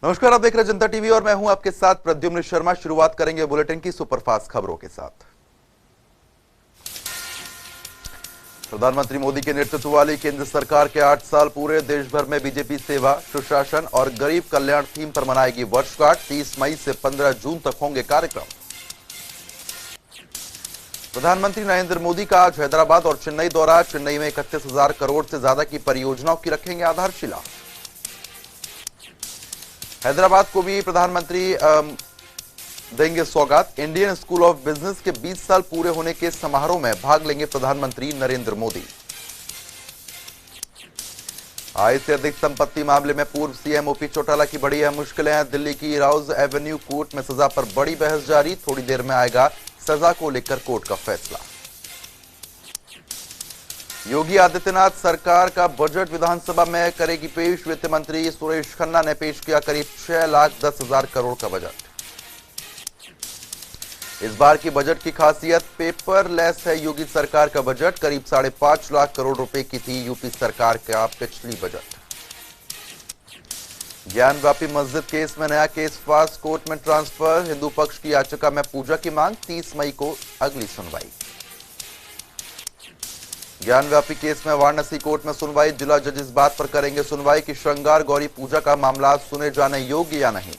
नमस्कार, आप देख रहे हैं जनता टीवी और मैं हूं आपके साथ प्रद्युम्न शर्मा। शुरुआत करेंगे बुलेटिन की सुपरफास्ट खबरों के साथ। प्रधानमंत्री मोदी के नेतृत्व वाली केंद्र सरकार के 8 साल पूरे, देश भर में बीजेपी सेवा, सुशासन और गरीब कल्याण थीम पर मनाएगी वर्षगांठ। 30 मई से 15 जून तक होंगे कार्यक्रम। प्रधानमंत्री नरेंद्र मोदी का आज हैदराबाद और चेन्नई दौरा। चेन्नई में 31,000 करोड़ से ज्यादा की परियोजनाओं की रखेंगे आधारशिला। हैदराबाद को भी प्रधानमंत्री देंगे सौगात। इंडियन स्कूल ऑफ बिजनेस के 20 साल पूरे होने के समारोह में भाग लेंगे प्रधानमंत्री नरेंद्र मोदी। आय से अधिक संपत्ति मामले में पूर्व सीएम ओपी चौटाला की बड़ी है मुश्किलें। दिल्ली की राउज एवेन्यू कोर्ट में सजा पर बड़ी बहस जारी। थोड़ी देर में आएगा सजा को लेकर कोर्ट का फैसला। योगी आदित्यनाथ सरकार का बजट विधानसभा में करेगी पेश। वित्त मंत्री सुरेश खन्ना ने पेश किया करीब 6,10,000 करोड़ का बजट। इस बार की बजट की खासियत पेपरलेस है। योगी सरकार का बजट करीब 5.5 लाख करोड़ रुपए की थी यूपी सरकार का पिछली बजट। ज्ञानवापी मस्जिद केस में नया केस, फास्ट कोर्ट में ट्रांसफर। हिंदू पक्ष की याचिका में पूजा की मांग। 30 मई को अगली सुनवाई। ज्ञानव्यापी केस में वाराणसी कोर्ट में सुनवाई। जिला जज इस बात पर करेंगे सुनवाई कि श्रृंगार गौरी पूजा का मामला सुने जाने योग्य या नहीं।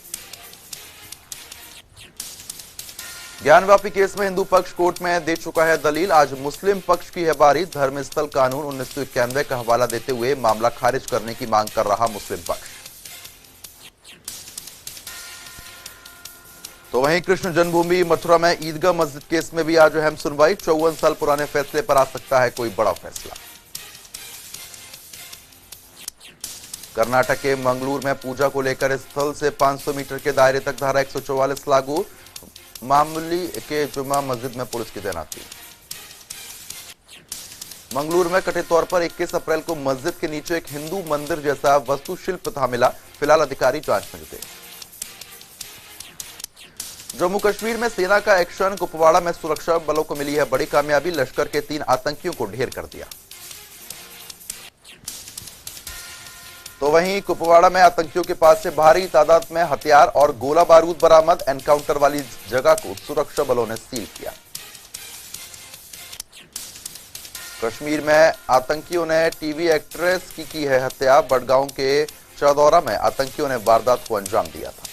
ज्ञानव्यापी केस में हिंदू पक्ष कोर्ट में दे चुका है दलील। आज मुस्लिम पक्ष की है बारी। धर्मस्थल कानून 1991 का हवाला देते हुए मामला खारिज करने की मांग कर रहा मुस्लिम पक्ष। तो वहीं कृष्ण जन्मभूमि मथुरा में ईदगाह मस्जिद केस में भी आज अहम सुनवाई। 54 साल पुराने फैसले पर आ सकता है कोई बड़ा फैसला। कर्नाटक के मंगलूर में पूजा को लेकर स्थल से 500 मीटर के दायरे तक धारा 144 लागू। मामूली के जुमा मस्जिद में पुलिस की तैनाती। मंगलूर में कथित तौर पर 21 अप्रैल को मस्जिद के नीचे एक हिंदू मंदिर जैसा वास्तुशिल्प था मिला। फिलहाल अधिकारी जांच में जुटे। जम्मू कश्मीर में सेना का एक्शन। कुपवाड़ा में सुरक्षा बलों को मिली है बड़ी कामयाबी। लश्कर के 3 आतंकियों को ढेर कर दिया। तो वहीं कुपवाड़ा में आतंकियों के पास से भारी तादाद में हथियार और गोला बारूद बरामद। एनकाउंटर वाली जगह को सुरक्षा बलों ने सील किया। कश्मीर में आतंकियों ने टीवी एक्ट्रेस की है हत्या। बड़गांव के चौदौरा में आतंकियों ने वारदात को अंजाम दिया था।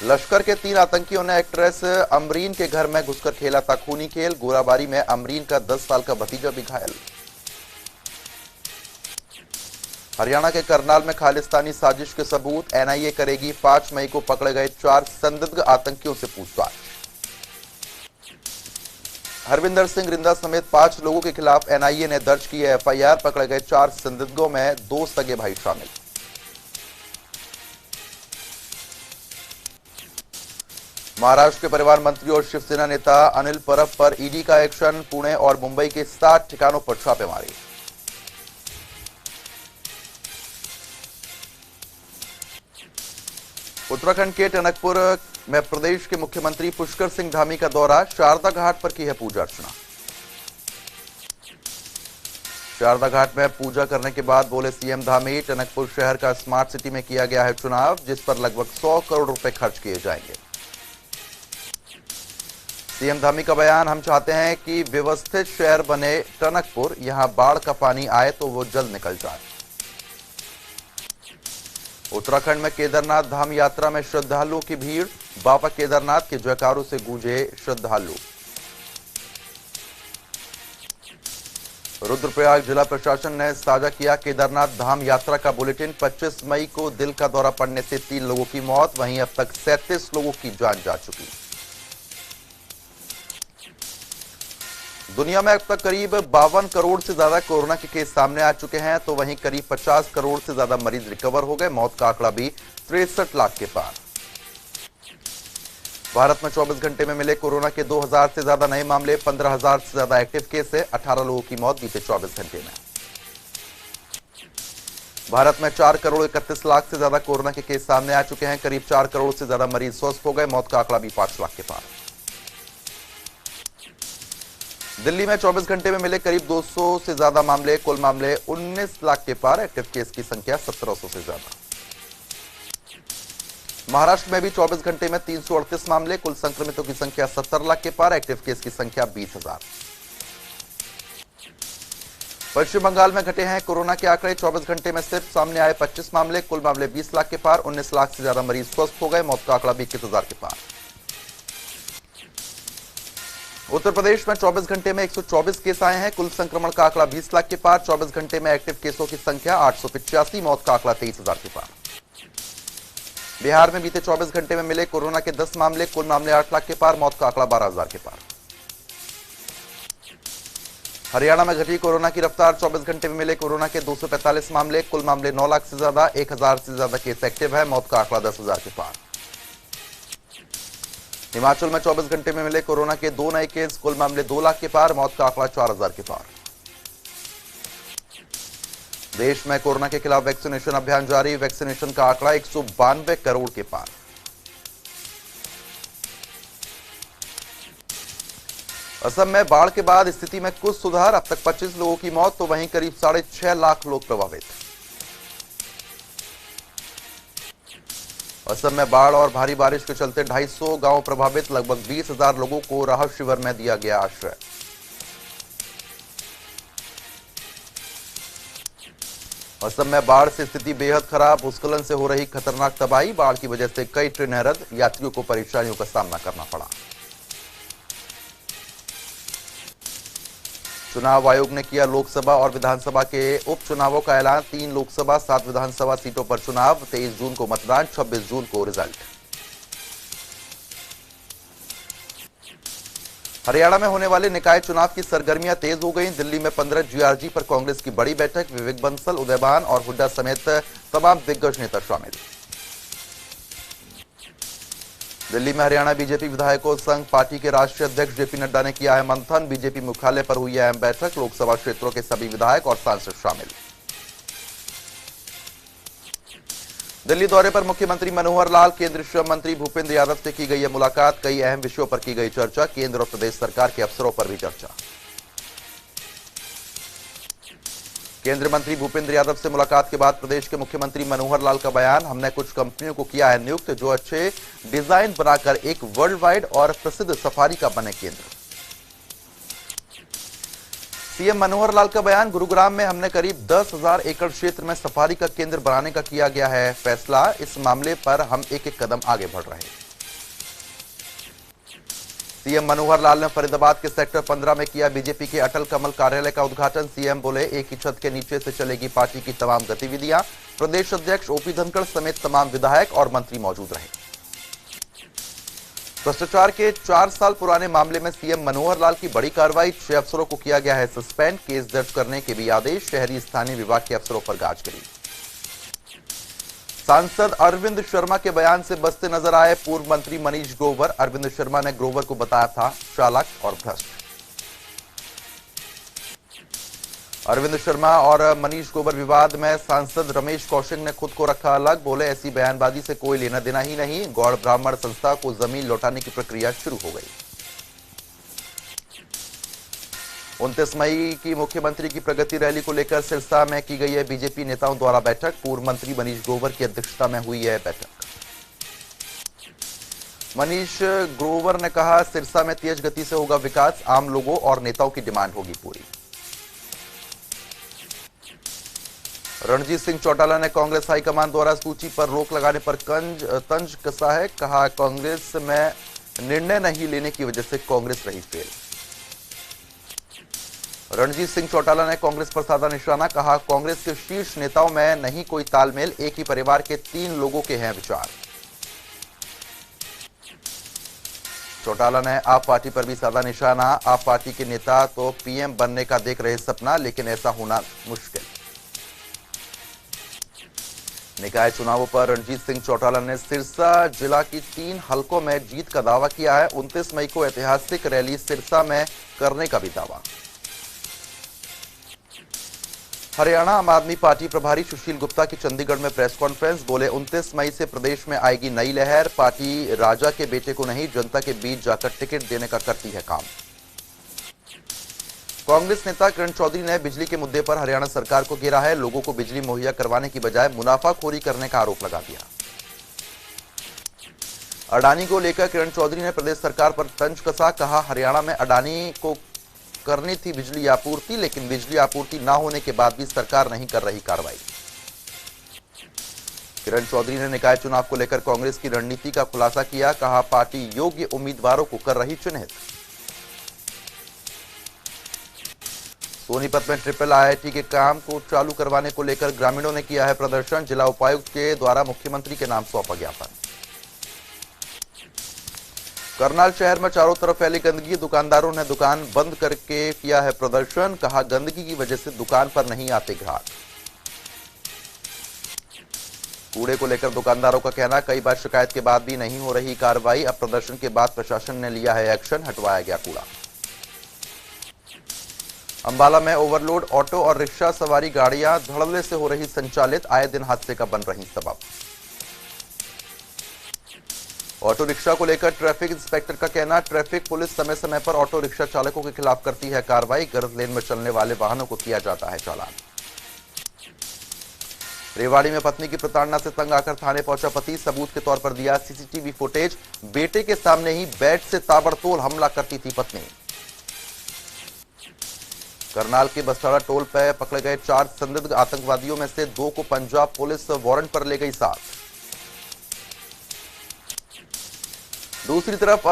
लश्कर के 3 आतंकियों ने एक्ट्रेस अमरीन के घर में घुसकर खेला था खूनी खेल। गोलाबारी में अमरीन का 10 साल का भतीजा भी घायल। हरियाणा के करनाल में खालिस्तानी साजिश के सबूत। एनआईए करेगी 5 मई को पकड़े गए 4 संदिग्ध आतंकियों से पूछताछ। हरविंदर सिंह रिंदा समेत 5 लोगों के खिलाफ एनआईए ने दर्ज की है एफआईआर। पकड़े गए 4 संदिग्धों में 2 सगे भाई शामिल। महाराष्ट्र के परिवहन मंत्री और शिवसेना नेता अनिल परब पर ईडी का एक्शन। पुणे और मुंबई के 7 ठिकानों पर छापेमारी। उत्तराखंड के टनकपुर में प्रदेश के मुख्यमंत्री पुष्कर सिंह धामी का दौरा। शारदा घाट पर की है पूजा अर्चना। शारदा घाट में पूजा करने के बाद बोले सीएम धामी, टनकपुर शहर का स्मार्ट सिटी में किया गया है चुनाव, जिस पर लगभग 100 करोड़ रुपए खर्च किए जाएंगे। सीएम धामी का बयान, हम चाहते हैं कि व्यवस्थित शहर बने टनकपुर। यहां बाढ़ का पानी आए तो वो जल्द निकल जाए। उत्तराखंड में केदारनाथ धाम यात्रा में श्रद्धालुओं की भीड़। बाबा केदारनाथ के जयकारों से गूंजे श्रद्धालु। रुद्रप्रयाग जिला प्रशासन ने साझा किया केदारनाथ धाम यात्रा का बुलेटिन। 25 मई को दिल का दौरा पड़ने से 3 लोगों की मौत। वहीं अब तक 37 लोगों की जान जा चुकी। दुनिया में अब तक करीब 52 करोड़ से ज्यादा कोरोना के केस सामने आ चुके हैं। तो वहीं करीब 50 करोड़ से ज्यादा मरीज रिकवर हो गए। मौत का आंकड़ा भी 63 लाख के पार। भारत में 24 घंटे में मिले कोरोना के 2000 से ज्यादा नए मामले। 15,000 से ज्यादा एक्टिव केस है। 18 लोगों की मौत बीते 24 घंटे में। भारत में 4 करोड़ 31 लाख से ज्यादा कोरोना के केस सामने आ चुके हैं। करीब 4 करोड़ से ज्यादा मरीज स्वस्थ हो गए। मौत का आंकड़ा भी 5 लाख के पार। दिल्ली में 24 घंटे में मिले करीब 200 से ज्यादा मामले। कुल मामले 19 लाख के पार। एक्टिव केस की संख्या 1700 से ज्यादा। महाराष्ट्र में भी 24 घंटे में 338 मामले, कुल संक्रमितों की संख्या 70 लाख के पार, एक्टिव केस की संख्या 20,000। पश्चिम बंगाल में घटे हैं कोरोना के आंकड़े, 24 घंटे में सिर्फ सामने आए 25 मामले, कुल मामले 20 लाख के पार, 19 लाख से ज्यादा मरीज स्वस्थ हो गए, मौत का आंकड़ा भी 21,000 के पार। उत्तर प्रदेश में 24 घंटे में 124 केस आए हैं, कुल संक्रमण का आंकड़ा 20 लाख के पार, 24 घंटे में एक्टिव केसों की संख्या 885, मौत का आंकड़ा 23,000 के पार। बिहार में बीते 24 घंटे में मिले कोरोना के 10 मामले, कुल मामले 8 लाख के पार, मौत का आंकड़ा 12,000 के पार। हरियाणा में घटी कोरोना की रफ्तार, 24 घंटे में मिले कोरोना के 245 मामले, कुल मामले 9 लाख से ज्यादा, 1,000 से ज्यादा केस एक्टिव है, मौत का आंकड़ा 10,000 के पार। हिमाचल में 24 घंटे में मिले कोरोना के 2 नए केस, कुल मामले 2 लाख के पार, मौत का आंकड़ा 4,000 के पार। देश में कोरोना के खिलाफ वैक्सीनेशन अभियान जारी, वैक्सीनेशन का आंकड़ा 192 करोड़ के पार। असम में बाढ़ के बाद स्थिति में कुछ सुधार, अब तक 25 लोगों की मौत तो वहीं करीब 6.5 लाख लोग प्रभावित। असम में बाढ़ और भारी बारिश के चलते 250 गांव प्रभावित, लगभग 20,000 लोगों को राहत शिविर में दिया गया आश्रय। असम में बाढ़ से स्थिति बेहद खराब, भूस्खलन से हो रही खतरनाक तबाही, बाढ़ की वजह से कई ट्रेनें रद्द, यात्रियों को परेशानियों का सामना करना पड़ा। चुनाव आयोग ने किया लोकसभा और विधानसभा के उपचुनावों का ऐलान, 3 लोकसभा 7 विधानसभा सीटों पर चुनाव, 23 जून को मतदान, 26 जून को रिजल्ट। हरियाणा में होने वाले निकाय चुनाव की सरगर्मियां तेज हो गई, दिल्ली में 15 जीआरजी पर कांग्रेस की बड़ी बैठक, विवेक बंसल, उदयभान और हुड्डा समेत तमाम दिग्गज नेता शामिल। दिल्ली में हरियाणा बीजेपी विधायकों संघ पार्टी के राष्ट्रीय अध्यक्ष जेपी नड्डा ने किया है मंथन, बीजेपी मुख्यालय पर हुई अहम बैठक, लोकसभा क्षेत्रों के सभी विधायक और सांसद शामिल। दिल्ली दौरे पर मुख्यमंत्री मनोहर लाल, केंद्रीय श्रम मंत्री भूपेंद्र यादव से की गई है मुलाकात, कई अहम विषयों पर की गई चर्चा, केंद्र और प्रदेश सरकार के अफसरों पर भी चर्चा। केंद्रीय मंत्री भूपेंद्र यादव से मुलाकात के बाद प्रदेश के मुख्यमंत्री मनोहर लाल का बयान, हमने कुछ कंपनियों को किया है नियुक्त जो अच्छे डिजाइन बनाकर एक वर्ल्ड वाइड और प्रसिद्ध सफारी का बने केंद्र। सीएम मनोहर लाल का बयान, गुरुग्राम में हमने करीब 10,000 एकड़ क्षेत्र में सफारी का केंद्र बनाने का किया गया है फैसला, इस मामले पर हम एक-एक कदम आगे बढ़ रहे हैं। सीएम मनोहर लाल ने फरीदाबाद के सेक्टर 15 में किया बीजेपी के अटल कमल कार्यालय का उद्घाटन, सीएम बोले एक ही छत के नीचे से चलेगी पार्टी की तमाम गतिविधियां, प्रदेश अध्यक्ष ओपी धनखड़ समेत तमाम विधायक और मंत्री मौजूद रहे। भ्रष्टाचार के 4 साल पुराने मामले में सीएम मनोहर लाल की बड़ी कार्रवाई, 6 अफसरों को किया गया है सस्पेंड, केस दर्ज करने के भी आदेश, शहरी स्थानीय विभाग के अफसरों पर गाज गिरी। सांसद अरविंद शर्मा के बयान से बचते नजर आए पूर्व मंत्री मनीष ग्रोवर, अरविंद शर्मा ने ग्रोवर को बताया था चालाक और भ्रष्ट। अरविंद शर्मा और मनीष ग्रोवर विवाद में सांसद रमेश कौशिक ने खुद को रखा अलग, बोले ऐसी बयानबाजी से कोई लेना देना ही नहीं, गौड़ ब्राह्मण संस्था को जमीन लौटाने की प्रक्रिया शुरू हो गई। 29 मई की मुख्यमंत्री की प्रगति रैली को लेकर सिरसा में की गई है बीजेपी नेताओं द्वारा बैठक, पूर्व मंत्री मनीष ग्रोवर की अध्यक्षता में हुई है बैठक। मनीष ग्रोवर ने कहा सिरसा में तेज गति से होगा विकास, आम लोगों और नेताओं की डिमांड होगी पूरी। रणजीत सिंह चौटाला ने कांग्रेस हाईकमान द्वारा सूची पर रोक लगाने पर तंज कसा है, कहा कांग्रेस में निर्णय नहीं लेने की वजह से कांग्रेस रही फेल। रणजीत सिंह चौटाला ने कांग्रेस पर साधा निशाना, कहा कांग्रेस के शीर्ष नेताओं में नहीं कोई तालमेल, एक ही परिवार के 3 लोगों के हैं विचार। चौटाला ने आप पार्टी पर भी साधा निशाना, आप पार्टी के नेता तो पीएम बनने का देख रहे सपना, लेकिन ऐसा होना मुश्किल। निकाय चुनावों पर रणजीत सिंह चौटाला ने सिरसा जिला की 3 हलकों में जीत का दावा किया है, 29 मई को ऐतिहासिक रैली सिरसा में करने का भी दावा। हरियाणा आम आदमी पार्टी प्रभारी सुशील गुप्ता की चंडीगढ़ में प्रेस कॉन्फ्रेंस, बोले 29 मई से प्रदेश में आएगी नई लहर, पार्टी राजा के बेटे को नहीं जनता के बीच जाकर टिकट देने का करती है काम। कांग्रेस नेता किरण चौधरी ने बिजली के मुद्दे पर हरियाणा सरकार को घेरा है, लोगों को बिजली मुहैया करवाने की बजाय मुनाफाखोरी करने का आरोप लगा दिया। अडानी को लेकर किरण चौधरी ने प्रदेश सरकार पर तंज कसा। कहा, हरियाणा में अडानी को करनी थी बिजली आपूर्ति, लेकिन बिजली आपूर्ति न होने के बाद भी सरकार नहीं कर रही कार्रवाई। किरण चौधरी ने निकाय चुनाव को लेकर कांग्रेस की रणनीति का खुलासा किया। कहा, पार्टी योग्य उम्मीदवारों को कर रही चिन्हित। सोनीपत में ट्रिपल आईआईटी के काम को चालू करवाने को लेकर ग्रामीणों ने किया है प्रदर्शन। जिला उपायुक्त के द्वारा मुख्यमंत्री के नाम सौंपा ज्ञापन। करनाल शहर में चारों तरफ फैली गंदगी, दुकानदारों ने दुकान बंद करके किया है प्रदर्शन। कहा, गंदगी की वजह से दुकान पर नहीं आते ग्राहक। कूड़े को लेकर दुकानदारों का कहना, कई बार शिकायत के बाद भी नहीं हो रही कार्रवाई। अब प्रदर्शन के बाद प्रशासन ने लिया है एक्शन, हटवाया गया कूड़ा। अंबाला में ओवरलोड ऑटो और रिक्शा सवारी गाड़ियां धड़ल्ले से हो रही संचालित, आए दिन हादसे का बन रही सबब। ऑटो रिक्शा को लेकर ट्रैफिक इंस्पेक्टर का कहना, ट्रैफिक पुलिस समय समय पर ऑटो रिक्शा चालकों के खिलाफ करती है कार्रवाई। गलत लेन में चलने वाले वाहनों को किया जाता है चालान। रेवाड़ी में पत्नी की प्रताड़ना से तंग आकर थाने पहुंचा पति, सबूत के तौर पर दिया सीसीटीवी फुटेज। बेटे के सामने ही बेड से ताबड़तोड़ हमला करती थी पत्नी। करनाल के बसटाड़ा टोल पर पकड़े गए 4 संदिग्ध आतंकवादियों में से 2 को पंजाब पुलिस वारंट पर ले गई साथ। दूसरी तरफ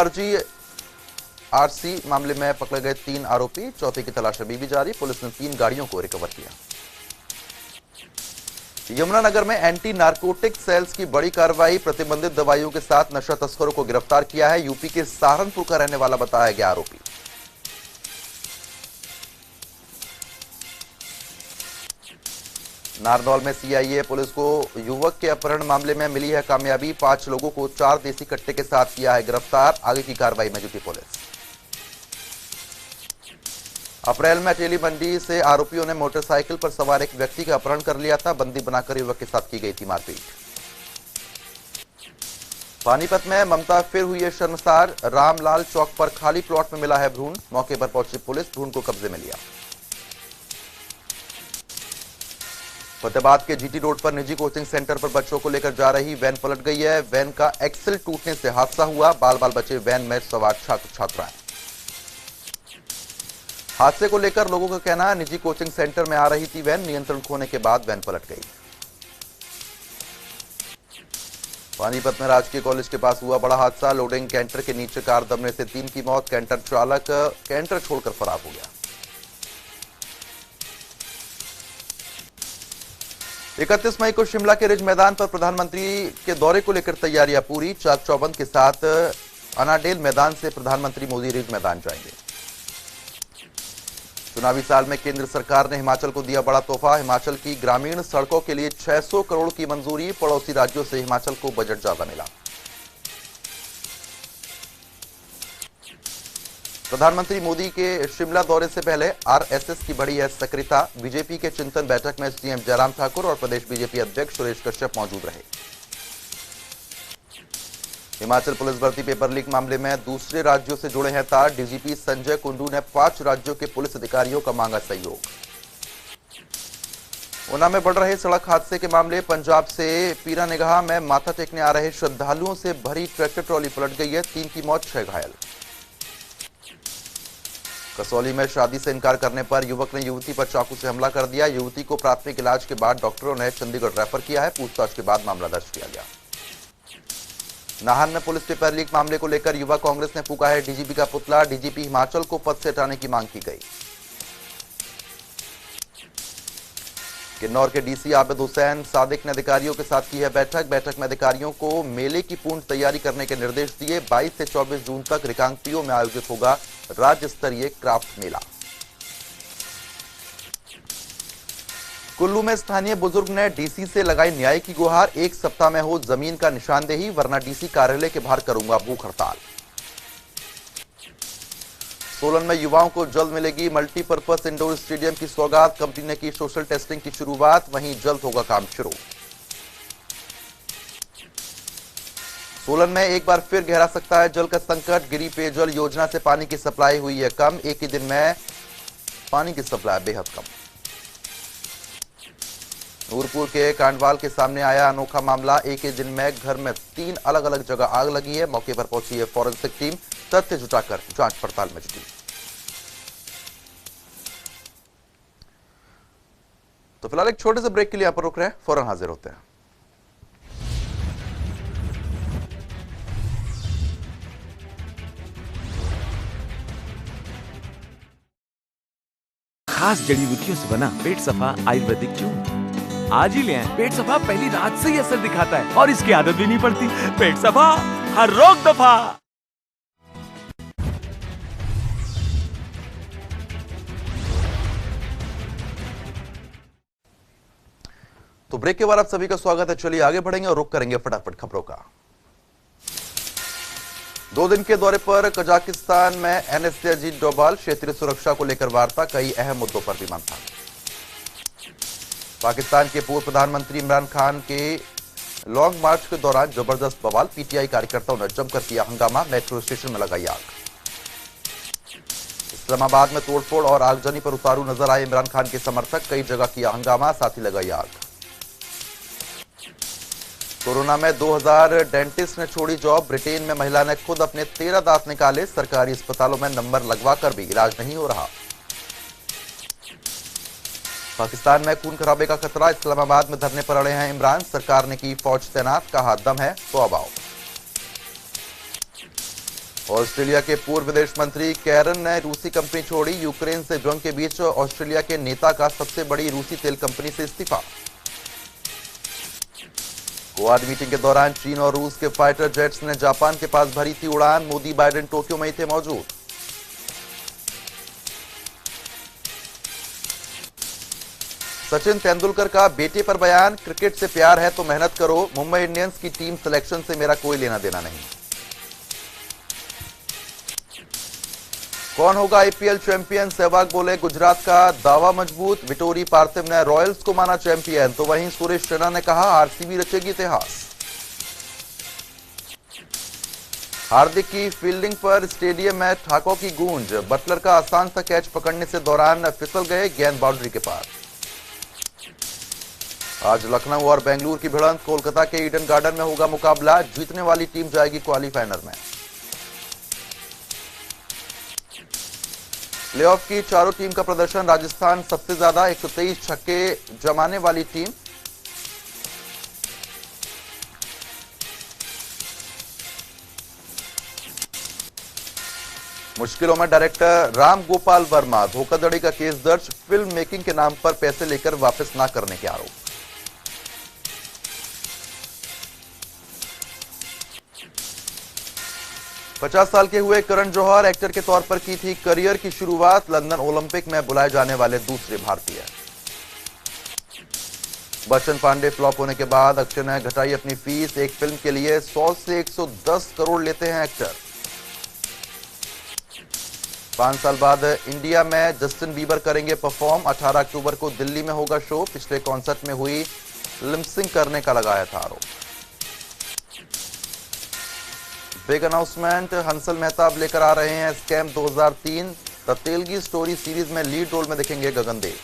आरसी मामले में पकड़े गए 3 आरोपी, चौथे की तलाश अभी भी जारी। पुलिस ने 3 गाड़ियों को रिकवर किया। यमुनानगर में एंटी नारकोटिक सेल्स की बड़ी कार्रवाई, प्रतिबंधित दवाइयों के साथ नशा तस्करों को गिरफ्तार किया है। यूपी के सहारनपुर का रहने वाला बताया गया आरोपी। नारनौल में सीआईए पुलिस को युवक के अपहरण मामले में मिली है कामयाबी। 5 लोगों को 4 देसी कट्टे के साथ किया है गिरफ्तार। आगे की कार्रवाई में जुटी पुलिस। अप्रैल में अटेली मंडी से आरोपियों ने मोटरसाइकिल पर सवार एक व्यक्ति का अपहरण कर लिया था। बंदी बनाकर युवक के साथ की गई थी मारपीट। पानीपत में ममता फिर हुई है शर्मसार। रामलाल चौक पर खाली प्लॉट में मिला है भ्रूण। मौके पर पहुंची पुलिस, भ्रूण को कब्जे में लिया। फतेहाबाद के जीटी रोड पर निजी कोचिंग सेंटर पर बच्चों को लेकर जा रही वैन पलट गई है। वैन का एक्सल टूटने से हादसा हुआ। बाल बाल बचे वैन में सवार छात्र छात्राएं। हादसे को लेकर लोगों का कहना, निजी कोचिंग सेंटर में आ रही थी वैन, नियंत्रण खोने के बाद वैन पलट गई। पानीपत में राजकीय कॉलेज के पास हुआ बड़ा हादसा। लोडिंग कैंटर के नीचे कार दबने से 3 की मौत। कैंटर चालक कैंटर छोड़कर फरार हो गया। 31 मई को शिमला के रिज मैदान पर प्रधानमंत्री के दौरे को लेकर तैयारियां पूरी। चाक चौबंद के साथ अनाडेल मैदान से प्रधानमंत्री मोदी रिज मैदान जाएंगे। चुनावी साल में केंद्र सरकार ने हिमाचल को दिया बड़ा तोहफा। हिमाचल की ग्रामीण सड़कों के लिए 600 करोड़ की मंजूरी। पड़ोसी राज्यों से हिमाचल को बजट ज्यादा मिला। प्रधानमंत्री मोदी के शिमला दौरे से पहले आरएसएस की बढ़ी है सक्रियता। बीजेपी के चिंतन बैठक में सीएम जयराम ठाकुर और प्रदेश बीजेपी अध्यक्ष सुरेश कश्यप मौजूद रहे। हिमाचल पुलिस भर्ती पेपर लीक मामले में दूसरे राज्यों से जुड़े हैं तार। डीजीपी संजय कुंडू ने 5 राज्यों के पुलिस अधिकारियों का मांगा सहयोग। ऊना में बढ़ रहे सड़क हादसे के मामले। पंजाब से पीरानिगाह में माथा टेकने आ रहे श्रद्धालुओं से भरी ट्रैक्टर ट्रॉली पलट गई है। 3 की मौत, 6 घायल। कसौली में शादी से इनकार करने पर युवक ने युवती पर चाकू से हमला कर दिया। युवती को प्राथमिक इलाज के बाद डॉक्टरों ने चंडीगढ़ रेफर किया है। पूछताछ के बाद मामला दर्ज किया गया। नाहन में पुलिस पेपर लीक मामले को लेकर युवा कांग्रेस ने फूंका है डीजीपी का पुतला। डीजीपी हिमाचल को पद से हटाने की मांग की गई। किन्नौर के डीसी आबिद हुसैन सादिक ने अधिकारियों के साथ की है बैठक में अधिकारियों को मेले की पूर्ण तैयारी करने के निर्देश दिए। 22 से 24 जून तक रिकांगपिओ में आयोजित होगा राज्य स्तरीय क्राफ्ट मेला। कुल्लू में स्थानीय बुजुर्ग ने डीसी से लगाई न्याय की गुहार। 1 सप्ताह में हो जमीन का निशानदेही, वरना डीसी कार्यालय के बाहर करूंगा भूख हड़ताल। सोलन में युवाओं को जल्द मिलेगी मल्टीपर्पज इंडोर स्टेडियम की सौगात। कंपनी ने की सोशल टेस्टिंग की शुरुआत, वहीं जल्द होगा काम शुरू। सोलन में एक बार फिर गहरा सकता है जल का संकट। गिरी पेयजल योजना से पानी की सप्लाई हुई है कम। एक ही दिन में पानी की सप्लाई बेहद कम। नूरपुर के कांडवाल के सामने आया अनोखा मामला। एक ही दिन में घर में 3 अलग अलग जगह आग लगी है। मौके पर पहुंची है फॉरेंसिक टीम, तथ्य जुटाकर जांच पड़ताल में जुटी। तो फिलहाल एक छोटे से ब्रेक के लिए यहां पर रुक रहे हैं, फौरन हाजिर होते हैं। खास जड़ी बूटियों से बना पेट सफा आयुर्वेदिक चूर्ण आज ही ले आएं। पेट सफा पहली रात से ही असर दिखाता है और इसकी आदत भी नहीं पड़ती। पेट सफा, हर रोग दफा। तो ब्रेक के बाद आप सभी का स्वागत है। चलिए आगे बढ़ेंगे और रुक करेंगे फटाफट खबरों का। 2 दिन के दौरे पर कजाकिस्तान में एनएसए अजीत डोभाल, क्षेत्रीय सुरक्षा को लेकर वार्ता, कई अहम मुद्दों पर भी मंथन। पाकिस्तान के पूर्व प्रधानमंत्री इमरान खान के लॉन्ग मार्च के दौरान जबरदस्त बवाल, पीटीआई कार्यकर्ताओं ने जमकर किया हंगामा, मेट्रो स्टेशन में लगाई आग। इस्लामाबाद में तोड़फोड़ और आगजनी पर उतारू नजर आए इमरान खान के समर्थक, कई जगह किया हंगामा, साथ ही लगाई आग। कोरोना में 2000 डेंटिस्ट ने छोड़ी जॉब, ब्रिटेन में महिला ने खुद अपने 13 दांत निकाले, सरकारी अस्पतालों में नंबर लगवाकर भी इलाज नहीं हो रहा। पाकिस्तान में खून खराबे का खतरा, इस्लामाबाद में धरने पर अड़े हैं इमरान, सरकार ने की फौज तैनात, कहा दम है तो अब आओ। ऑस्ट्रेलिया के पूर्व विदेश मंत्री कैरन ने रूसी कंपनी छोड़ी, यूक्रेन से जंग के बीच ऑस्ट्रेलिया के नेता का सबसे बड़ी रूसी तेल कंपनी से इस्तीफा। क्वाड मीटिंग के दौरान चीन और रूस के फाइटर जेट्स ने जापान के पास भरी थी उड़ान, मोदी बाइडेन टोक्यो में ही थे मौजूद। सचिन तेंदुलकर का बेटे पर बयान, क्रिकेट से प्यार है तो मेहनत करो, मुंबई इंडियंस की टीम सिलेक्शन से मेरा कोई लेना देना नहीं। कौन होगा आईपीएल चैंपियन, सहवाग बोले गुजरात का दावा मजबूत, विटोरी पार्थिव ने रॉयल्स को माना चैंपियन, तो वहीं सुरेश रैना ने कहा आरसीबी रचेगी इतिहास। हार्दिक की फील्डिंग पर स्टेडियम में ठाकों की गूंज, बटलर का आसान सा कैच पकड़ने से दौरान फिसल गए, गेंद बाउंड्री के पार। आज लखनऊ और बेंगलुरु की भिड़ंत, कोलकाता के ईडन गार्डन में होगा मुकाबला, जीतने वाली टीम जाएगी क्वालिफाइनर में। प्लेऑफ की चारों टीम का प्रदर्शन, राजस्थान सबसे ज्यादा 123 छक्के जमाने वाली टीम। मुश्किलों में डायरेक्टर राम गोपाल वर्मा, धोखाधड़ी का केस दर्ज, फिल्म मेकिंग के नाम पर पैसे लेकर वापस ना करने के आरोप। पचास साल के हुए करण जौहर, एक्टर के तौर पर की थी करियर की शुरुआत, लंदन ओलंपिक में बुलाए जाने वाले दूसरे भारतीय। बच्चन पांडे फ्लॉप होने के बाद अक्षय ने घटाई अपनी फीस, एक फिल्म के लिए 100 से 110 करोड़ लेते हैं एक्टर। 5 साल बाद इंडिया में जस्टिन बीबर करेंगे परफॉर्म, 18 अक्टूबर को दिल्ली में होगा शो, पिछले कॉन्सर्ट में हुई लिपसिंग करने का लगाया था आरोप। बिग अनाउंसमेंट, हंसल मेहताब लेकर आ रहे हैं scam 2003, the Telgi story series में लीड रोल में दिखेंगे गगनदेव।